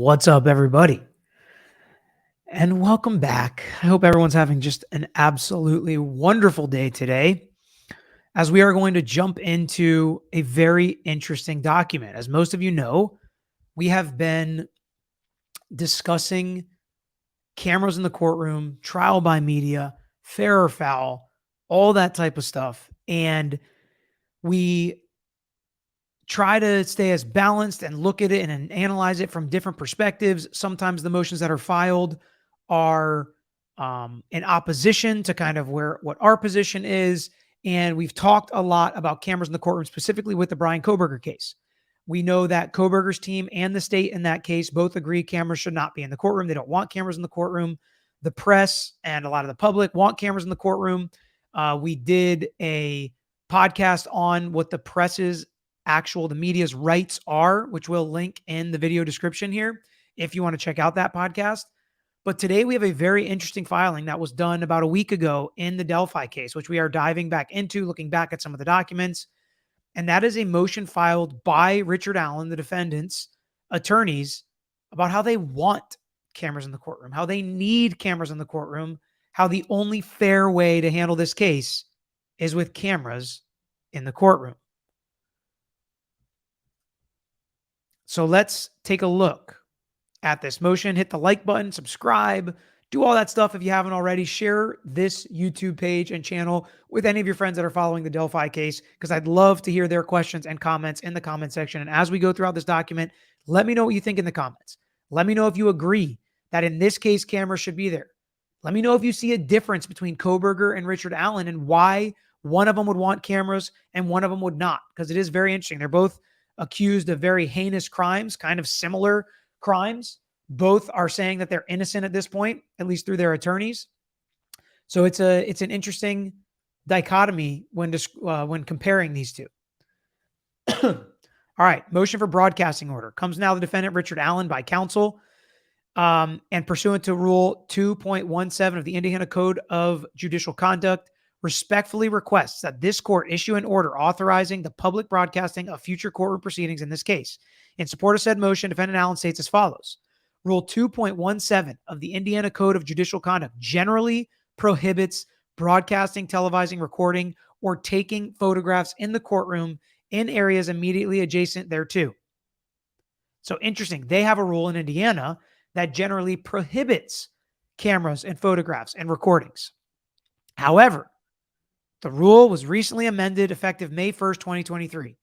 What's up, everybody? And welcome back. I hope everyone's having just an absolutely wonderful day today, as we are going to jump into a very interesting document. As most of you know, we have been discussing cameras in the courtroom, trial by media, fair or foul, all that type of stuff. And we try to stay as balanced and look at it and analyze it from different perspectives. Sometimes the motions that are filed are in opposition to kind of what our position is. And we've talked a lot about cameras in the courtroom, specifically with the Brian Kohberger case. We know that Kohberger's team and the state in that case both agree cameras should not be in the courtroom. They don't want cameras in the courtroom. The press and a lot of the public want cameras in the courtroom. We did a podcast on what the press's the media's rights are, which we'll link in the video description here if you want to check out that podcast. But today we have a very interesting filing that was done about a week ago in the Delphi case, which we are diving back into, looking back at some of the documents. And that is a motion filed by Richard Allen, the defendant's attorneys, about how they want cameras in the courtroom, how they need cameras in the courtroom, how the only fair way to handle this case is with cameras in the courtroom. So let's take a look at this motion. Hit the like button, subscribe, do all that stuff if you haven't already. Share this YouTube page and channel with any of your friends that are following the Delphi case, because I'd love to hear their questions and comments in the comment section. And as we go throughout this document, let me know what you think in the comments. Let me know if you agree that in this case, cameras should be there. Let me know if you see a difference between Kohberger and Richard Allen and why one of them would want cameras and one of them would not, because it is very interesting. They're both accused of very heinous crimes, kind of similar crimes. Both are saying that they're innocent at this point, at least through their attorneys. So it's an interesting dichotomy when comparing these two. All right, motion for broadcasting order comes now the defendant Richard Allen by counsel, and pursuant to Rule 2.17 of the Indiana Code of Judicial Conduct, respectfully requests that this court issue an order authorizing the public broadcasting of future courtroom proceedings in this case. In support of said motion, defendant Allen states as follows. Rule 2.17 of the Indiana Code of Judicial Conduct generally prohibits broadcasting, televising, recording, or taking photographs in the courtroom in areas immediately adjacent thereto. So interesting. They have a rule in Indiana that generally prohibits cameras and photographs and recordings. However, the rule was recently amended effective May 1st, 2023.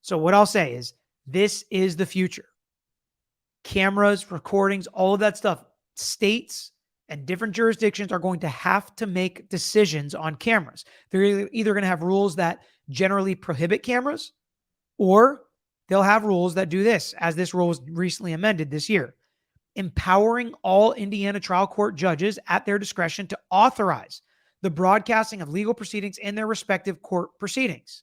So what I'll say is this is the future. Cameras, recordings, all of that stuff. States and different jurisdictions are going to have to make decisions on cameras. They're either going to have rules that generally prohibit cameras, or they'll have rules that do this, as this rule was recently amended this year, empowering all Indiana trial court judges at their discretion to authorize the broadcasting of legal proceedings in their respective court proceedings.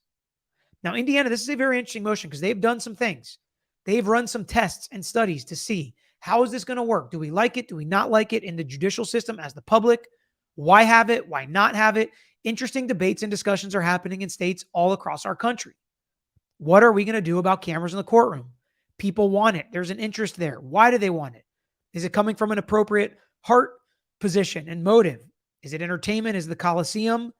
Now, Indiana, this is a very interesting motion because they've done some things. They've run some tests and studies to see how is this going to work? Do we like it? Do we not like it in the judicial system as the public? Why have it? Why not have it? Interesting debates and discussions are happening in states all across our country. What are we going to do about cameras in the courtroom? People want it. There's an interest there. Why do they want it? Is it coming from an appropriate heart position and motive? Is it entertainment? Is it the Coliseum?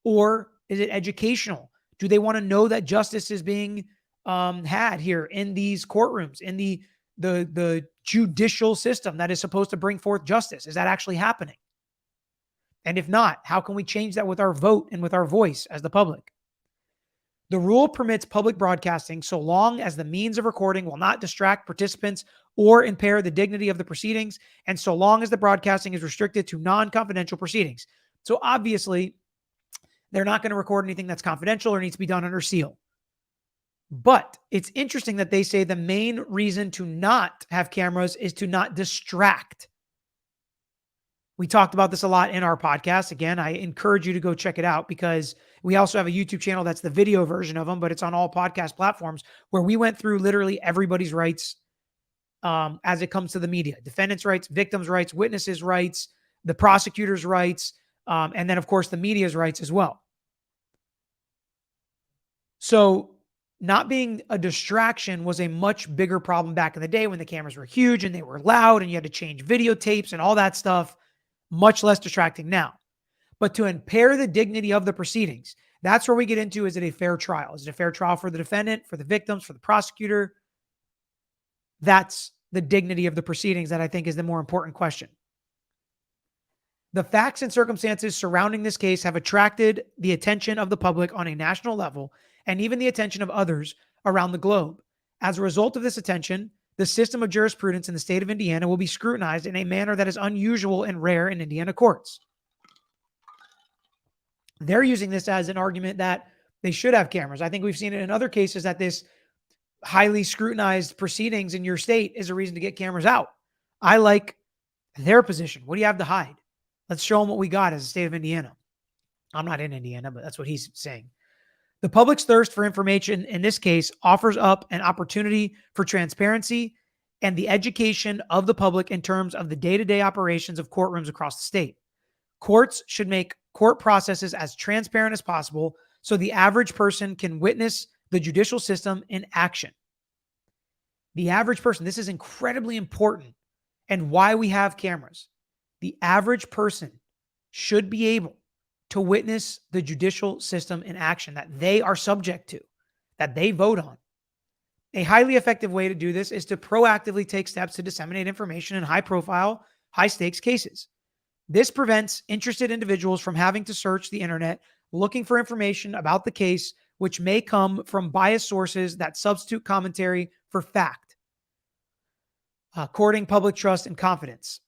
Or is it educational? Do they want to know that justice is being had here in these courtrooms, in the judicial system that is supposed to bring forth justice? Is that actually happening? And if not, how can we change that with our vote and with our voice as the public? The rule permits public broadcasting so long as the means of recording will not distract participants or impair the dignity of the proceedings, and so long as the broadcasting is restricted to non-confidential proceedings. So obviously, they're not going to record anything that's confidential or needs to be done under seal. But it's interesting that they say the main reason to not have cameras is to not distract. We talked about this a lot in our podcast. Again, I encourage you to go check it out, because we also have a YouTube channel that's the video version of them, but it's on all podcast platforms, where we went through literally everybody's rights as it comes to the media. Defendants' rights, victims' rights, witnesses' rights, the prosecutor's rights, and then, of course, the media's rights as well. So not being a distraction was a much bigger problem back in the day when the cameras were huge and they were loud and you had to change videotapes and all that stuff. Much less distracting now. But to impair the dignity of the proceedings, that's where we get into, is it a fair trial? Is it a fair trial for the defendant, for the victims, for the prosecutor? That's the dignity of the proceedings that I think is the more important question. The facts and circumstances surrounding this case have attracted the attention of the public on a national level and even the attention of others around the globe. As a result of this attention, the system of jurisprudence in the state of Indiana will be scrutinized in a manner that is unusual and rare in Indiana courts. They're using this as an argument that they should have cameras. I think we've seen it in other cases that this highly scrutinized proceedings in your state is a reason to get cameras out. I like their position. What do you have to hide? Let's show them what we got as a state of Indiana. I'm not in Indiana, but that's what he's saying. The public's thirst for information in this case offers up an opportunity for transparency and the education of the public in terms of the day-to-day operations of courtrooms across the state. Courts should make court processes as transparent as possible so the average person can witness the judicial system in action. The average person, this is incredibly important and why we have cameras. The average person should be able to witness the judicial system in action that they are subject to, that they vote on. A highly effective way to do this is to proactively take steps to disseminate information in high-profile, high-stakes cases. This prevents interested individuals from having to search the internet looking for information about the case, which may come from biased sources that substitute commentary for fact, courting public trust and confidence.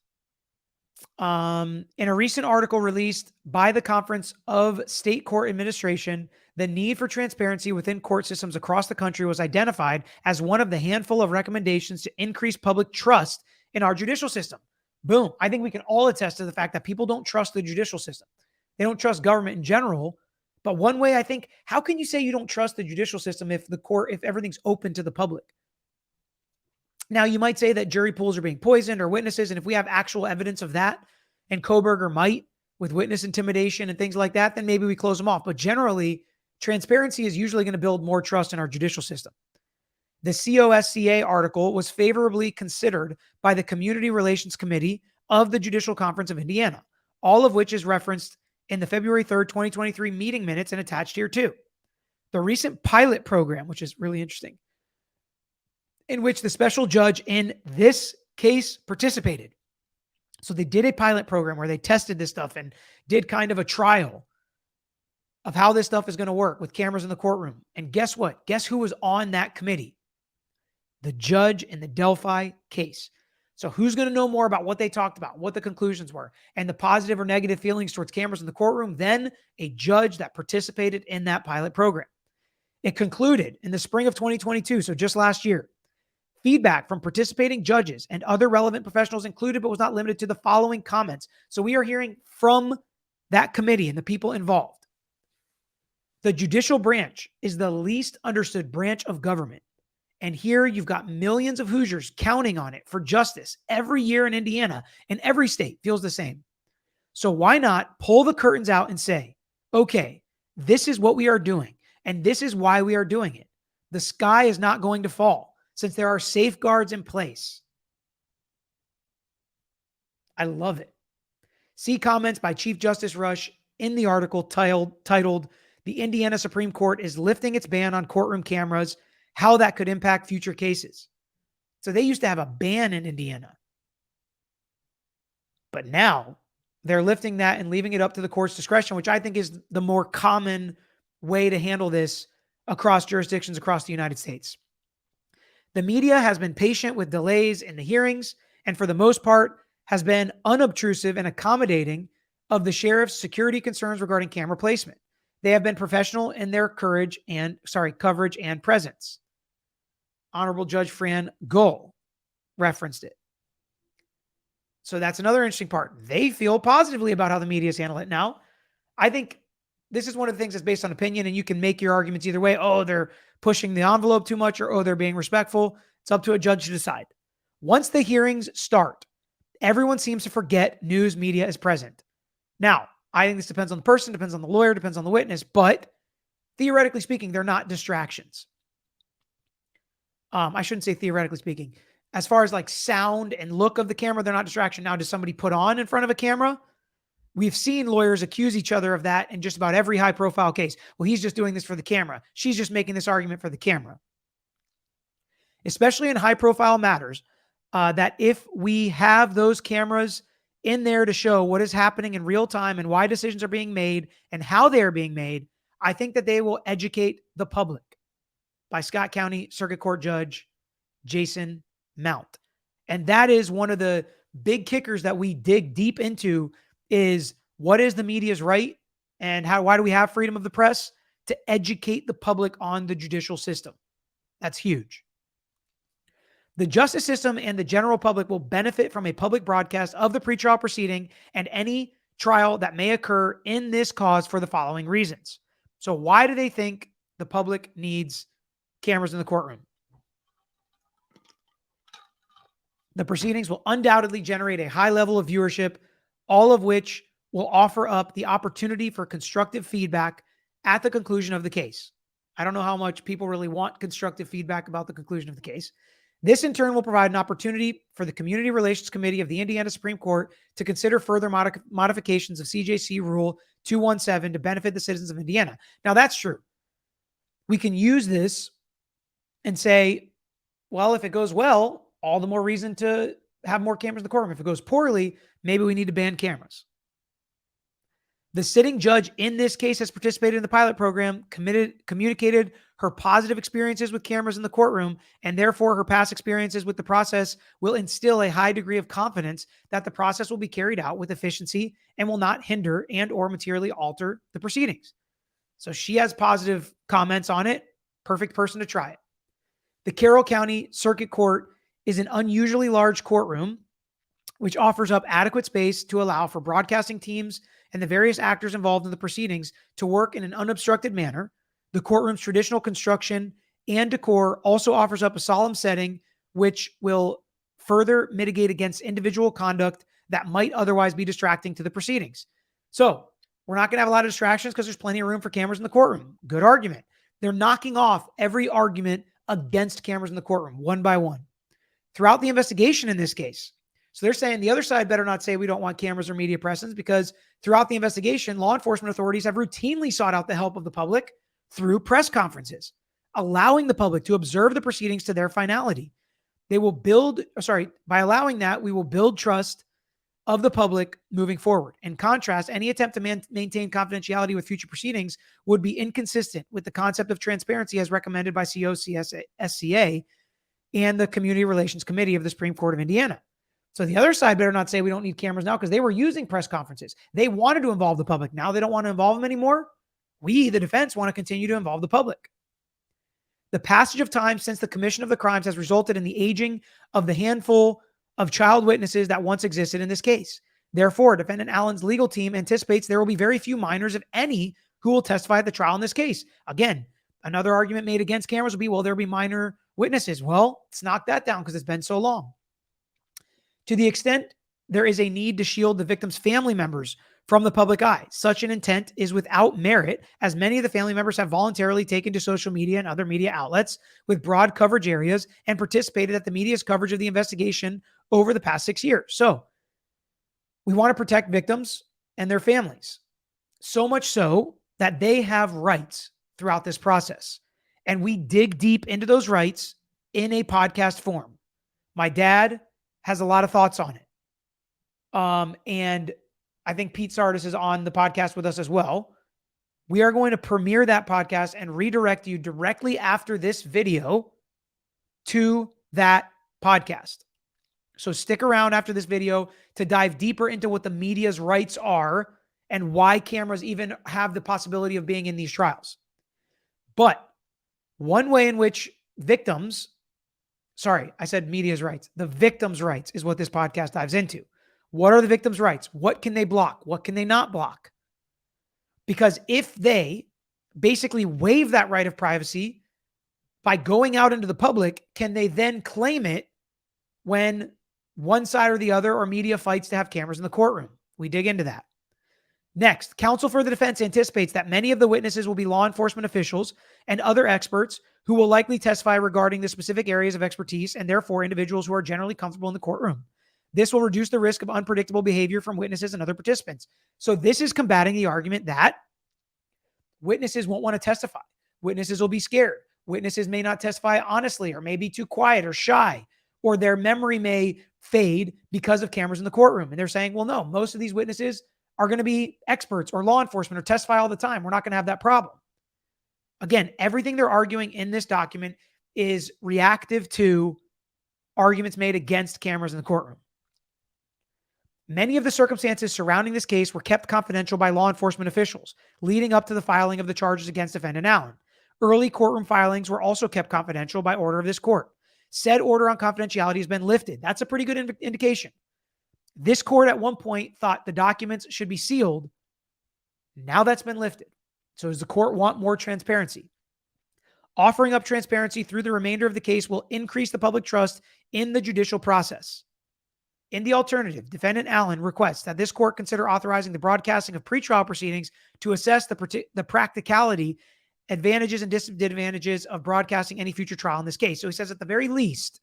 In a recent article released by the Conference of State Court Administration, the need for transparency within court systems across the country was identified as one of the handful of recommendations to increase public trust in our judicial system. Boom. I think we can all attest to the fact that people don't trust the judicial system. They don't trust government in general. But one way I think, how can you say you don't trust the judicial system if everything's open to the public? Now, you might say that jury pools are being poisoned or witnesses, and if we have actual evidence of that, and Kohberger might, with witness intimidation and things like that, then maybe we close them off. But generally, transparency is usually going to build more trust in our judicial system. The COSCA article was favorably considered by the Community Relations Committee of the Judicial Conference of Indiana, all of which is referenced in the February 3rd, 2023 meeting minutes and attached here too. The recent pilot program, which is really interesting, in which the special judge in this case participated. So they did a pilot program where they tested this stuff and did kind of a trial of how this stuff is going to work with cameras in the courtroom. And guess what? Guess who was on that committee? The judge in the Delphi case. So who's going to know more about what they talked about, what the conclusions were, and the positive or negative feelings towards cameras in the courtroom? Then a judge that participated in that pilot program. It concluded in the spring of 2022, so just last year. Feedback from participating judges and other relevant professionals included, but was not limited to the following comments. So we are hearing from that committee and the people involved. The judicial branch is the least understood branch of government. And here you've got millions of Hoosiers counting on it for justice every year in Indiana, and every state feels the same. So why not pull the curtains out and say, okay, this is what we are doing, and this is why we are doing it. The sky is not going to fall, since there are safeguards in place. I love it. See comments by Chief Justice Rush in the article titled, "The Indiana Supreme Court is lifting its ban on courtroom cameras, how that could impact future cases." So they used to have a ban in Indiana. But now they're lifting that and leaving it up to the court's discretion, which I think is the more common way to handle this across jurisdictions across the United States. The media has been patient with delays in the hearings and for the most part has been unobtrusive and accommodating of the sheriff's security concerns regarding camera placement. They have been professional in their coverage and presence. Honorable Judge Fran Gull referenced it. So that's another interesting part. They feel positively about how the media is handling it now. I think this is one of the things that's based on opinion, and you can make your arguments either way. Oh, they're pushing the envelope too much, or oh, they're being respectful. It's up to a judge to decide. Once the hearings start, everyone seems to forget news media is present. Now, I think this depends on the person, depends on the lawyer, depends on the witness, but theoretically speaking, they're not distractions. I shouldn't say theoretically speaking. As far as like sound and look of the camera, they're not distraction. Now, does somebody put on in front of a camera? We've seen lawyers accuse each other of that in just about every high profile case. Well, he's just doing this for the camera. She's just making this argument for the camera. Especially in high profile matters, that if we have those cameras in there to show what is happening in real time and why decisions are being made and how they are being made, I think that they will educate the public. By Scott County Circuit Court Judge Jason Mount. And that is one of the big kickers that we dig deep into is what is the media's right and why do we have freedom of the press? To educate the public on the judicial system. That's huge. The justice system and the general public will benefit from a public broadcast of the pretrial proceeding and any trial that may occur in this cause for the following reasons. So why do they think the public needs cameras in the courtroom? The proceedings will undoubtedly generate a high level of viewership, all of which will offer up the opportunity for constructive feedback at the conclusion of the case. I don't know how much people really want constructive feedback about the conclusion of the case. This in turn will provide an opportunity for the Community Relations Committee of the Indiana Supreme Court to consider further modifications of CJC Rule 217 to benefit the citizens of Indiana. Now that's true. We can use this and say, well, if it goes well, all the more reason to have more cameras in the courtroom. If it goes poorly, maybe we need to ban cameras. The sitting judge in this case has participated in the pilot program, communicated her positive experiences with cameras in the courtroom, and therefore her past experiences with the process will instill a high degree of confidence that the process will be carried out with efficiency and will not hinder and or materially alter the proceedings. So she has positive comments on it. Perfect person to try it. The Carroll County Circuit Court is an unusually large courtroom, which offers up adequate space to allow for broadcasting teams and the various actors involved in the proceedings to work in an unobstructed manner. The courtroom's traditional construction and decor also offers up a solemn setting, which will further mitigate against individual conduct that might otherwise be distracting to the proceedings. So we're not going to have a lot of distractions because there's plenty of room for cameras in the courtroom. Good argument. They're knocking off every argument against cameras in the courtroom one by one throughout the investigation in this case. So they're saying the other side better not say we don't want cameras or media presence, because throughout the investigation, law enforcement authorities have routinely sought out the help of the public through press conferences, allowing the public to observe the proceedings to their finality. By allowing that, we will build trust of the public moving forward. In contrast, any attempt to maintain confidentiality with future proceedings would be inconsistent with the concept of transparency as recommended by COCSCA and the Community Relations Committee of the Supreme Court of Indiana. So the other side better not say we don't need cameras now, because they were using press conferences. They wanted to involve the public. Now they don't want to involve them anymore. We, the defense, want to continue to involve the public. The passage of time since the commission of the crimes has resulted in the aging of the handful of child witnesses that once existed in this case. Therefore, Defendant Allen's legal team anticipates there will be very few minors, if any, who will testify at the trial in this case. Again, another argument made against cameras would be, well, there'll be minor witnesses. Well, let's knock that down because it's been so long. To the extent there is a need to shield the victim's family members from the public eye, such an intent is without merit, as many of the family members have voluntarily taken to social media and other media outlets with broad coverage areas and participated at the media's coverage of the investigation over the past 6 years. So we want to protect victims and their families, so much so that they have rights throughout this process. And we dig deep into those rights in a podcast form. My dad has a lot of thoughts on it. And I think Pete Sardis is on the podcast with us as well. We are going to premiere that podcast and redirect you directly after this video to that podcast. So stick around after this video to dive deeper into what the media's rights are and why cameras even have the possibility of being in these trials. But one way in which victims, I said media's rights, the victim's rights is what this podcast dives into. What are the victim's rights? What can they block? What can they not block? Because if they basically waive that right of privacy by going out into the public, can they then claim it when one side or the other or media fights to have cameras in the courtroom? We dig into that. Next, counsel for the defense anticipates that many of the witnesses will be law enforcement officials and other experts who will likely testify regarding the specific areas of expertise and therefore individuals who are generally comfortable in the courtroom. This will reduce the risk of unpredictable behavior from witnesses and other participants. So this is combating the argument that witnesses won't want to testify. Witnesses will be scared. Witnesses may not testify honestly or may be too quiet or shy, or their memory may fade because of cameras in the courtroom. And they're saying, well, no, most of these witnesses are going to be experts or law enforcement or testify all the time. We're not going to have that problem. Again, everything they're arguing in this document is reactive to arguments made against cameras in the courtroom. Many of the circumstances surrounding this case were kept confidential by law enforcement officials leading up to the filing of the charges against Defendant Allen. Early courtroom filings were also kept confidential by order of this court. Said order on confidentiality has been lifted. That's a pretty good indication. This court at one point thought the documents should be sealed. Now that's been lifted. So does the court want more transparency? Offering up transparency through the remainder of the case will increase the public trust in the judicial process. In the alternative, Defendant Allen requests that this court consider authorizing the broadcasting of pretrial proceedings to assess the practicality, advantages, and disadvantages of broadcasting any future trial in this case. So he says at the very least,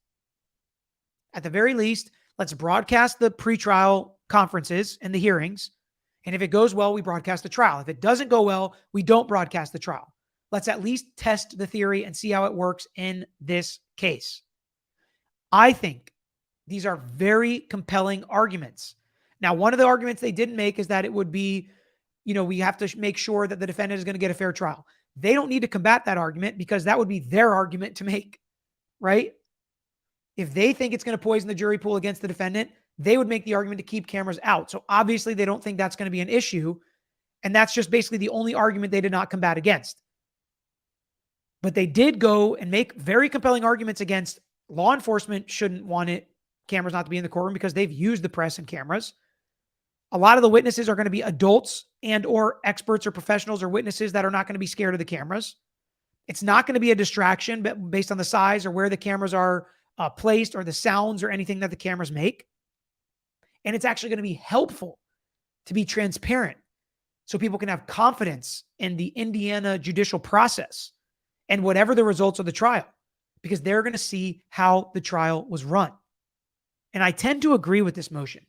let's broadcast the pretrial conferences and the hearings. And if it goes well, we broadcast the trial. If it doesn't go well, we don't broadcast the trial. Let's at least test the theory and see how it works in this case. I think these are very compelling arguments. Now, one of the arguments they didn't make is that it would be, we have to make sure that the defendant is going to get a fair trial. They don't need to combat that argument because that would be their argument to make, right? If they think it's going to poison the jury pool against the defendant, they would make the argument to keep cameras out. So obviously they don't think that's going to be an issue. And that's just basically the only argument they did not combat against. But they did go and make very compelling arguments against law enforcement shouldn't want cameras not to be in the courtroom because they've used the press and cameras. A lot of the witnesses are going to be adults and or experts or professionals or witnesses that are not going to be scared of the cameras. It's not going to be a distraction based on the size or where the cameras are placed or the sounds or anything that the cameras make. And it's actually going to be helpful to be transparent so people can have confidence in the Indiana judicial process and whatever the results of the trial, because they're going to see how the trial was run. And I tend to agree with this motion.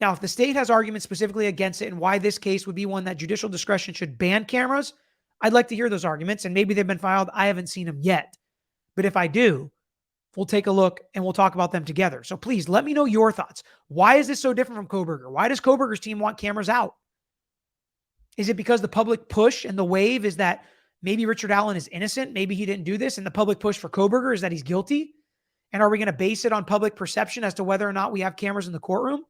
Now, if the state has arguments specifically against it and why this case would be one that judicial discretion should ban cameras, I'd like to hear those arguments, and maybe they've been filed. I haven't seen them yet. But if I do, we'll take a look and we'll talk about them together. So please let me know your thoughts. Why is this so different from Kohberger? Why does Kohberger's team want cameras out? Is it because the public push and the wave is that maybe Richard Allen is innocent? Maybe he didn't do this, and the public push for Kohberger is that he's guilty? And are we going to base it on public perception as to whether or not we have cameras in the courtroom?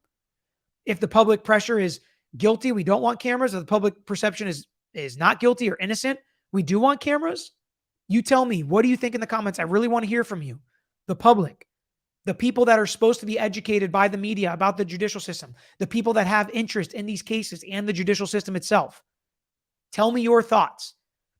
If the public pressure is guilty, we don't want cameras. If the public perception is not guilty or innocent, we do want cameras. You tell me, what do you think in the comments? I really want to hear from you. The public, the people that are supposed to be educated by the media about the judicial system, the people that have interest in these cases and the judicial system itself. Tell me your thoughts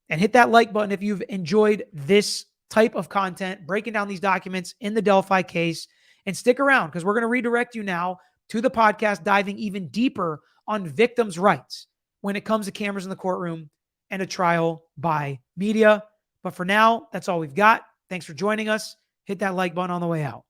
and hit that like button if you've enjoyed this type of content, breaking down these documents in the Delphi case, and stick around because we're going to redirect you now to the podcast, diving even deeper on victims' rights when it comes to cameras in the courtroom and a trial by media. But for now, that's all we've got. Thanks for joining us. Hit that like button on the way out.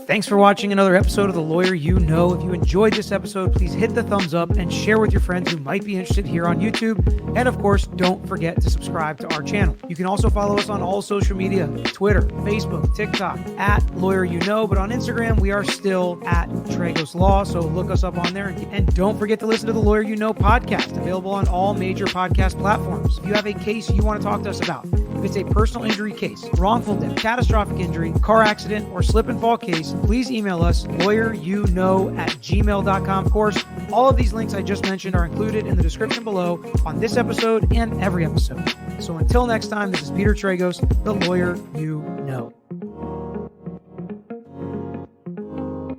Thanks for watching another episode of The Lawyer You Know. If you enjoyed this episode, please hit the thumbs up and share with your friends who might be interested here on YouTube. And of course, don't forget to subscribe to our channel. You can also follow us on all social media, Twitter, Facebook, TikTok, at Lawyer You Know. But on Instagram, we are still at Tragos Law. So look us up on there. And don't forget to listen to the Lawyer You Know podcast, available on all major podcast platforms. If you have a case you want to talk to us about, if it's a personal injury case, wrongful death, catastrophic injury, car accident, or slip and fall case, please email us lawyeryouknow@gmail.com. Of course, all of these links I just mentioned are included in the description below on this episode and every episode. So until next time, this is Peter Tragos, the Lawyer You Know.